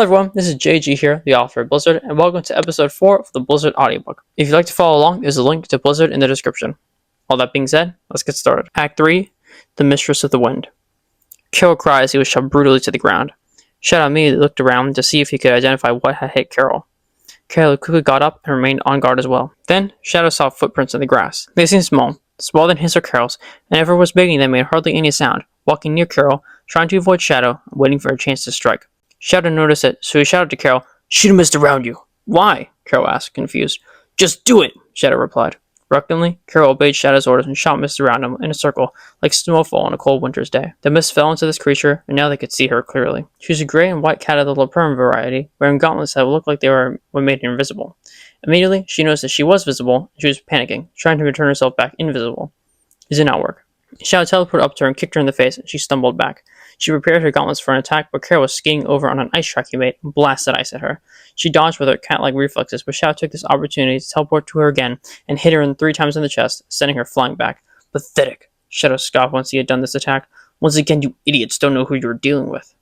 Hello everyone, this is JG here, the author of Blizzard, and welcome to episode 4 of the Blizzard Audiobook. If you'd like to follow along, there's a link to Blizzard in the description. All that being said, let's get started. Act 3, The Mistress of the Wind. Karol cried as he was shoved brutally to the ground. Shadow immediately looked around to see if he could identify what had hit Karol. Karol quickly got up and remained on guard as well. Then, Shadow saw footprints in the grass. They seemed smaller than his or Karol's, and if it was big, they made hardly any sound, walking near Karol, trying to avoid Shadow, and waiting for a chance to strike. Shadow noticed it, so he shouted to Karol, "Shoot a mist around you." "Why?" Karol asked, confused. "Just do it," Shadow replied. Reluctantly, Karol obeyed Shadow's orders and shot mist around him in a circle, like snowfall on a cold winter's day. The mist fell into this creature, and now they could see her clearly. She was a gray and white cat of the LaPerm variety, wearing gauntlets that looked like they were what made her invisible. Immediately, she noticed that she was visible, and she was panicking, trying to return herself back invisible. It did not work. Shadow teleported up to her and kicked her in the face, and she stumbled back. She prepared her gauntlets for an attack, but Karol was skiing over on an ice track he made and blasted ice at her. She dodged with her cat-like reflexes, but Shadow took this opportunity to teleport to her again and hit her 3 times in the chest, sending her flying back. "Pathetic," Shadow scoffed once he had done this attack. "Once again, you idiots don't know who you're dealing with."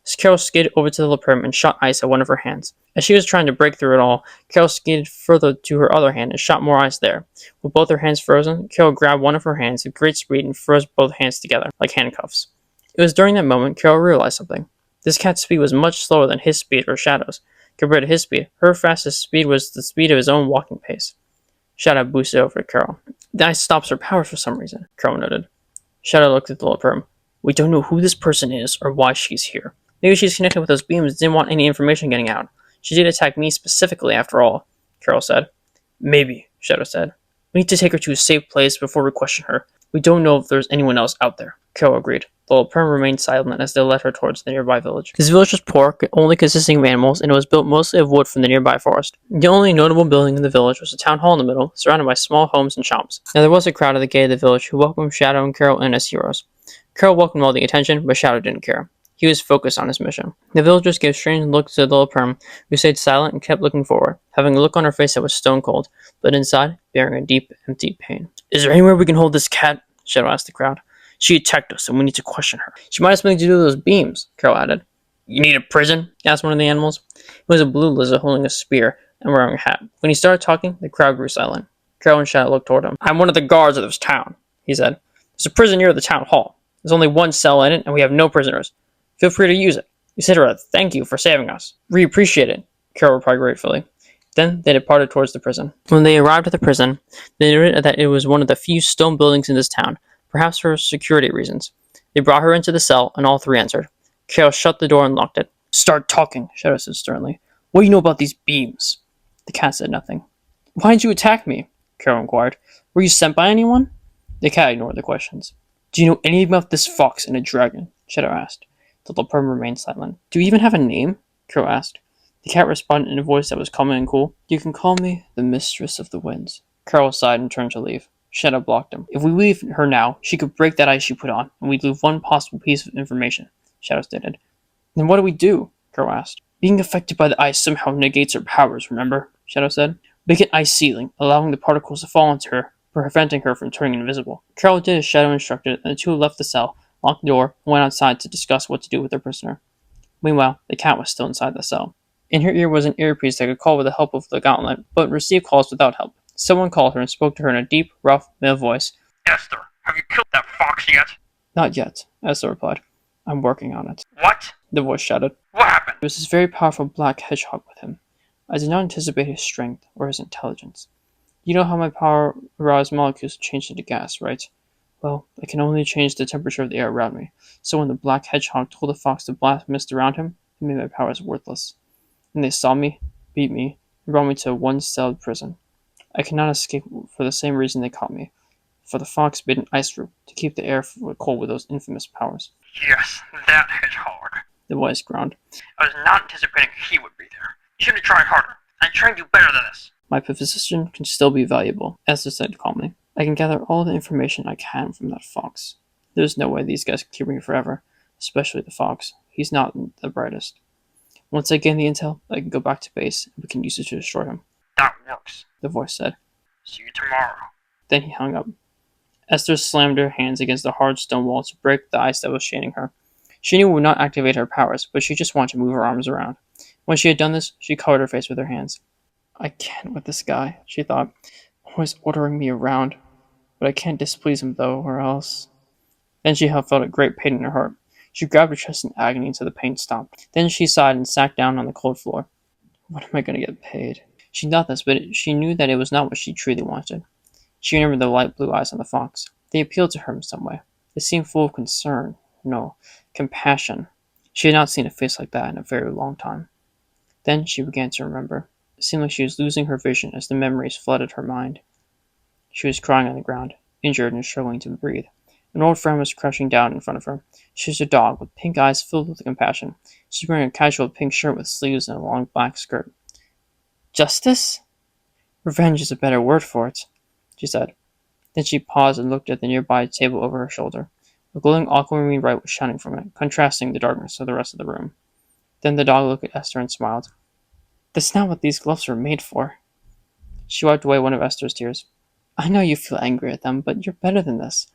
As Karol skidded over to the LaPerm and shot ice at one of her hands. As she was trying to break through it all, Karol skidded further to her other hand and shot more ice there. With both her hands frozen, Karol grabbed one of her hands with great speed and froze both hands together, like handcuffs. It was during that moment Karol realized something. This cat's speed was much slower than his speed or Shadow's. Compared to his speed, her fastest speed was the speed of his own walking pace. Shadow boosted over to Karol. "The ice stops her powers for some reason," Karol noted. Shadow looked at the LaPerm. "We don't know who this person is or why she's here. Maybe she's connected with those beams and didn't want any information getting out. She did attack me specifically after all," Karol said. "Maybe," Shadow said. "We need to take her to a safe place before we question her. We don't know if there's anyone else out there." Karol agreed. The LaPerm remained silent as they led her towards the nearby village. This village was poor, only consisting of animals, and it was built mostly of wood from the nearby forest. The only notable building in the village was a town hall in the middle, surrounded by small homes and shops. Now there was a crowd at the gate of the village who welcomed Shadow and Karol in as heroes. Karol welcomed all the attention, but Shadow didn't care. He was focused on his mission. The villagers gave strange looks to the LaPerm, who stayed silent and kept looking forward, having a look on her face that was stone cold, but inside, bearing a deep, empty pain. "Is there anywhere we can hold this cat?" Shadow asked the crowd. "She attacked us, and we need to question her. She might have something to do with those beams," Karol added. "You need a prison?" asked one of the animals. It was a blue lizard holding a spear and wearing a hat. When he started talking, the crowd grew silent. Karol and Shadow looked toward him. "I'm one of the guards of this town," he said. "There's a prison near the town hall. There's only one cell in it, and we have no prisoners. Feel free to use it. Consider a thank you for saving us." "We appreciate it," Karol replied gratefully. Then they departed towards the prison. When they arrived at the prison, they noted that it was one of the few stone buildings in this town, perhaps for security reasons. They brought her into the cell, and all 3 entered. Karol shut the door and locked it. "Start talking," Shadow said sternly. "What do you know about these beams?" The cat said nothing. "Why did you attack me?" Karol inquired. "Were you sent by anyone?" The cat ignored the questions. "Do you know anything about this fox and a dragon?" Shadow asked. The LaPerm remained silent. "Do you even have a name?" Karol asked. The cat responded in a voice that was calm and cool. "You can call me the Mistress of the Winds." Karol sighed and turned to leave. Shadow blocked him. "If we leave her now, she could break that ice she put on, and we'd lose one possible piece of information," Shadow stated. "Then what do we do?" Karol asked. "Being affected by the ice somehow negates her powers, remember?" Shadow said. "Make an ice ceiling, allowing the particles to fall into her, preventing her from turning invisible." Karol did as Shadow instructed, and the 2 left the cell, locked the door, and went outside to discuss what to do with their prisoner. Meanwhile, the cat was still inside the cell. In her ear was an earpiece that could call with the help of the gauntlet, but receive calls without help. Someone called her and spoke to her in a deep, rough, male voice. "Esther, have you killed that fox yet?" "Not yet," Esther replied. "I'm working on it." "What?" the voice shouted. "What happened?" "There was this very powerful black hedgehog with him. I did not anticipate his strength or his intelligence. You know how my power-aroused molecules change into gas, right? Well, I can only change the temperature of the air around me, so when the black hedgehog told the fox to blast mist around him, it made my powers worthless. And they saw me, beat me, and brought me to a one-celled prison. I cannot escape for the same reason they caught me, for the fox made an ice roof to keep the air cold with those infamous powers." "Yes, that hedgehog," the voice groaned. "I was not anticipating he would be there. You should have tried harder. I trained you better than this." "My position can still be valuable," Esther said calmly. "I can gather all the information I can from that fox. There's no way these guys can keep me forever, especially the fox. He's not the brightest. Once I gain the intel, I can go back to base, and we can use it to destroy him." "That works," the voice said. "See you tomorrow." Then he hung up. Esther slammed her hands against the hard stone wall to break the ice that was chaining her. She knew it would not activate her powers, but she just wanted to move her arms around. When she had done this, she covered her face with her hands. I can't with this guy, she thought. Always ordering me around. But I can't displease him, though, or else. Then she felt a great pain in her heart. She grabbed her chest in agony until the pain stopped. Then she sighed and sat down on the cold floor. What am I going to get paid? She thought this, but she knew that it was not what she truly wanted. She remembered the light blue eyes on the fox. They appealed to her in some way. They seemed full of concern. No, compassion. She had not seen a face like that in a very long time. Then she began to remember. It seemed like she was losing her vision as the memories flooded her mind. She was crying on the ground, injured and struggling to breathe. An old friend was crouching down in front of her. She was a dog with pink eyes filled with compassion. She was wearing a casual pink shirt with sleeves and a long black skirt. Justice? Revenge is a better word for it, she said. Then she paused and looked at the nearby table over her shoulder. A glowing aquamarine light was shining from it, contrasting the darkness of the rest of the room. Then the dog looked at Esther and smiled. That's not what these gloves were made for. She wiped away one of Esther's tears. I know you feel angry at them, but you're better than this.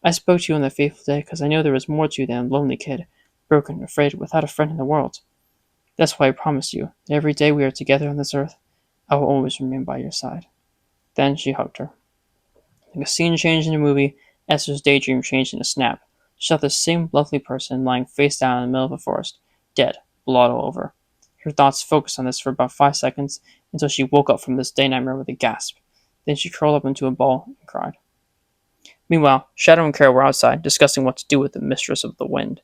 I spoke to you on the fateful day because I know there was more to you than a lonely kid, broken, afraid, without a friend in the world. That's why I promised you that every day we are together on this earth, I will always remain by your side. Then she hugged her. Like a scene change in a movie, Esther's daydream changed in a snap. She saw the same lovely person lying face down in the middle of a forest, dead, blood all over. Her thoughts focused on this for about 5 seconds until she woke up from this day nightmare with a gasp. Then she curled up into a ball and cried. Meanwhile, Shadow and Karol were outside, discussing what to do with the Mistress of the Wind.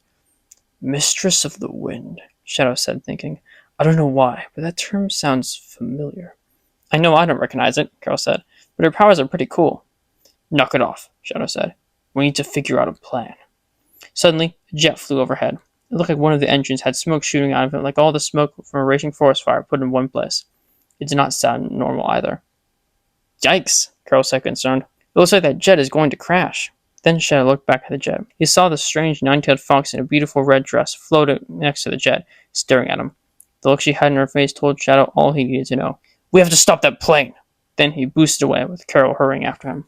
Mistress of the Wind, Shadow said, thinking. I don't know why, but that term sounds familiar. I know I don't recognize it, Karol said, but her powers are pretty cool. Knock it off, Shadow said. We need to figure out a plan. Suddenly, a jet flew overhead. It looked like one of the engines had smoke shooting out of it, like all the smoke from a raging forest fire put in one place. It did not sound normal either. Yikes, Karol said, concerned. It looks like that jet is going to crash. Then Shadow looked back at the jet. He saw the strange nine-tailed fox in a beautiful red dress floating next to the jet, staring at him. The look she had in her face told Shadow all he needed to know. We have to stop that plane! Then he boosted away, with Karol hurrying after him.